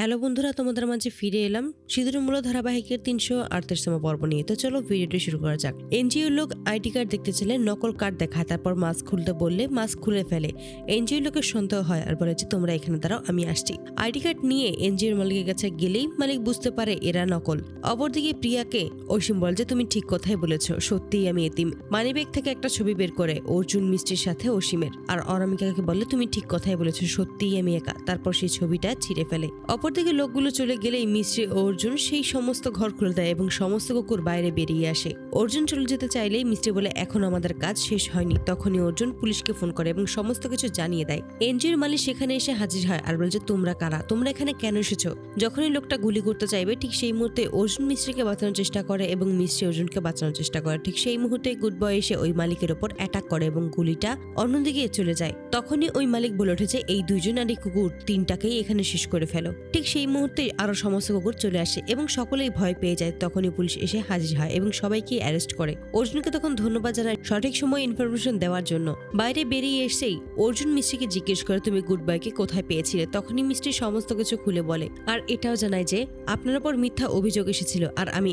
Hello বন্ধুরা, তোমাদের মাঝে ফিরে এলাম সিঁদুরের মূল ধারাবাহিকের ৩৩৮তম পর্ব নিয়ে। তো চলো ভিডিওটি শুরু করা যাক। এনজিওর লোক আইডি কার্ড দেখতে চাইলে নকল কার্ড দেখায়, তারপর মাস্ক খুলতে বললে মাস্ক খুলে ফেলে। এনজিওর লোকের সন্দেহ হয় আর বলে যে তোমরা এখানে দাঁড়াও, আমি আসছি। আইডি কার্ড নিয়ে এনজিওর মালিকের কাছে গেলেই মালিক বুঝতে পারে এরা নকল। অপরদিকে প্রিয়াকে অসীম বলে যে তুমি ঠিক কথাই বলেছ, সত্যিই আমি এতিম। মানিব্যাগ থেকে একটা ছবি বের করে অর্জুন মিষ্টির সাথে অসীমের, আর অনামিকাকে বলে তুমি ঠিক কথাই বলেছ, সত্যিই আমি একা। তারপর সেই ছবিটা ছিঁড়ে ফেলে। অপরদিকে লোকগুলো চলে গেলেই মিস্ত্রি ও অর্জুন সেই সমস্ত ঘর খুলে দেয় এবং সমস্ত কুকুর বাইরে বেরিয়ে আসে। অর্জুন চলে যেতে চাইলেই মিস্ত্রি বলে এখন আমাদের কাজ শেষ হয়নি। তখনই অর্জুন পুলিশকে ফোন করে এবং সমস্ত কিছু জানিয়ে দেয়। এনজিওর মালিক সেখানে এসে হাজির হয় আর বলে যে তোমরা কারা, তোমরা এখানে কেন এসেছো। যখনই লোকটা গুলি করতে চাইবে ঠিক সেই মুহূর্তে অর্জুন মিস্ত্রিকে বাঁচানোর চেষ্টা করে এবং মিস্ত্রি অর্জুনকে বাঁচানোর চেষ্টা করে। ঠিক সেই মুহূর্তে গুড বয় এসে ওই মালিকের ওপর অ্যাটাক করে এবং গুলিটা অন্যদিকে চলে যায়। তখনই ওই মালিক বলে উঠেছে এই দুইজন আর এই কুকুর তিনটাকেই এখানে শেষ করে ফেলো। ঠিক সেই মুহূর্তে আরো সমস্ত কুকুর চলে আসে এবং সকলেই ভয় পেয়ে যায়। তখনই পুলিশ এসে হাজির হয় এবং সবাইকে অ্যারেস্ট করে। অর্জুনকে তখন ধন্যবাদ জানায় সঠিক সময় ইনফরমেশন দেওয়ার জন্য। বাইরে বেরিয়ে এসেই অর্জুন মিস্ত্রিকে জিজ্ঞেস করে তুমি গুড বয়কে কোথায় পেয়েছিলে। তখনই মিস্ত্রি সমস্ত কিছু খুলে বলে আর এটাও জানায় যে আপনার উপর মিথ্যা অভিযোগ এসেছিল আর আমি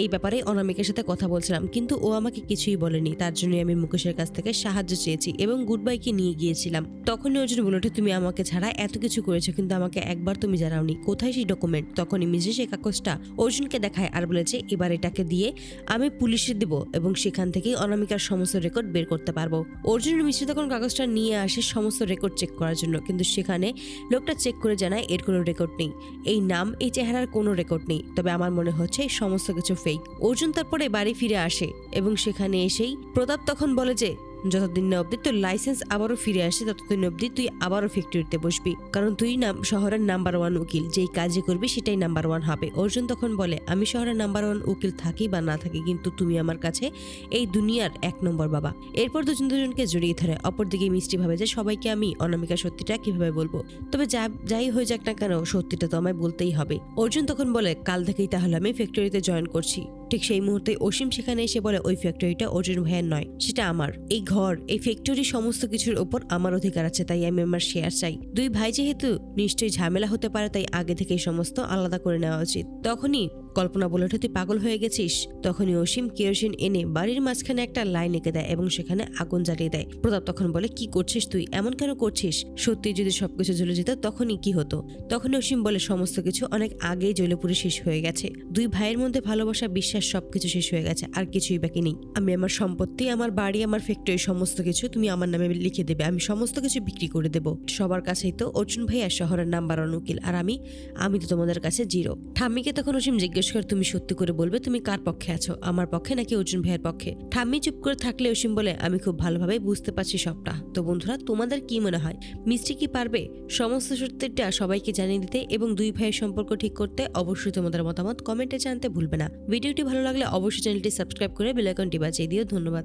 এই ব্যাপারেই অনামিকার সাথে কথা বলছিলাম, কিন্তু ও আমাকে কিছুই বলেনি। তার জন্যই আমি মুকেশের কাছ থেকে সাহায্য চেয়েছি এবং গুড বয়কে নিয়ে গিয়েছিলাম। তখনই অর্জুন বলে ওঠে তুমি আমাকে ছাড়া এত কিছু করেছো, কিন্তু আমাকে একবার তুমি জানাওনি, কোথায় সেই ডকুমেন্ট। তখনই মিস্ত্রি সেই কাগজটা অর্জুনকে দেখায় আর বলেছে এবার এটাকে দিয়ে আমি পুলিশে দেব এবং সেখান থেকেই অনামিকার সমস্ত রেকর্ড বের করতে পারবো। অর্জুনের মিস্ত্রি তখন কাগজটা নিয়ে আসে সমস্ত রেকর্ড চেক করার জন্য, কিন্তু সেখানে লোকটা চেক করে জানায় এর কোনো রেকর্ড নেই, এই নাম এই চেহারার কোনো রেকর্ড নেই। তবে আমার মনে হচ্ছে সমস্ত কিছু ফেক। অর্জুন তারপরে বাড়ি ফিরে আসে এবং সেখানে এসেই প্রতাপ তখন বলে যে যতদিন না অব্দি তোর লাইসেন্স আবারও ফিরে আসে ততদিন অব্দি তুই আবারও ফ্যাক্টরিতে বসবি, কারণ তুই শহরের নাম্বার 1 উকিল, যেই কাজে করবি সেটাই নাম্বার 1 হবে। অর্জুন তখন বলে আমি শহরের নাম্বার 1 উকিল থাকি বা না থাকি, কিন্তু তুমি আমার কাছে এই দুনিয়ার 1 নম্বর বাবা। এরপর দুজনকে জড়িয়ে ধরে। অপরদিকে মিষ্টি ভাবে যে সবাইকে আমি অনামিকা সত্যিটা কিভাবে বলবো, তবে যাই হয়ে যাক না কেন সত্যিটা তো আমায় বলতেই হবে। অর্জুন তখন বলে কাল থেকেই তাহলে আমি ফ্যাক্টরিতে জয়েন করছি। ঠিক সেই মুহূর্তে অসীম সেখানে এসে বলে ওই ফ্যাক্টরিটা অর্জুন ভাইয়ের নয়, সেটা আমার। এই ঘর এই ফ্যাক্টরি সমস্ত কিছুর উপর আমার অধিকার আছে, তাই আমি আমার শেয়ার চাই। দুই ভাই যেহেতু নিশ্চয়ই ঝামেলা হতে পারে, তাই আগে থেকে সমস্ত আলাদা করে নেওয়া উচিত। তখনই কল্পনা বলে ওঠে তুই পাগল হয়ে গেছিস। তখনই অসীম কেরোসিন এনে বাড়ির মাঝখানে একটা লাইন এঁকে দেয় এবং সেখানে আগুন জ্বালিয়ে দেয়। প্রতাপ তখন বলে কি করছিস তুই, এমন কেন করছিস, সত্যি যদি সবকিছু জ্বলে যেত তখনই কি হতো। তখনই অসীম বলে সমস্ত কিছু অনেক আগেই জ্বলে পুড়ে শেষ হয়ে গেছে। দুই ভাইয়ের মধ্যে ভালোবাসা বিশ্বাস সবকিছু শেষ হয়ে গেছে, আর কিছুই বাকি নেই। আমি আমার সম্পত্তি আমার বাড়ি আমার ফ্যাক্টরি সমস্ত কিছু তুমি আমার নামে লিখে দেবে, আমি সমস্ত কিছু বিক্রি করে দেবো। সবার কাছেই তো অর্জুন ভাইয়া শহরের নাম্বার 1 উকিল, আর আমি তো তোমাদের কাছে জিরো। ঠাম্মিকে তখন অসীম জিজ্ঞেস করে তুমি সত্যি করে বলবে তুমি কার পক্ষে আছো, আমার পক্ষে নাকি অর্জুন ভাইয়ের পক্ষে। ঠাম্মি চুপ করে থাকলে অসীম বলে আমি খুব ভালোভাবে বুঝতে পারছি সবটা। তো বন্ধুরা তোমাদের কি মনে হয় মিষ্টি কি পারবে সমস্ত সত্যিটা সবাইকে জানিয়ে দিতে এবং দুই ভাইয়ের সম্পর্ক ঠিক করতে? অবশ্যই তোমাদের মতামত কমেন্টে জানতে ভুলবে না। ভিডিওটি ভালো লাগলে অবশ্যই চ্যানেলটি সাবস্ক্রাইব করে বেল আইকনটি বাজিয়ে দিও। ধন্যবাদ।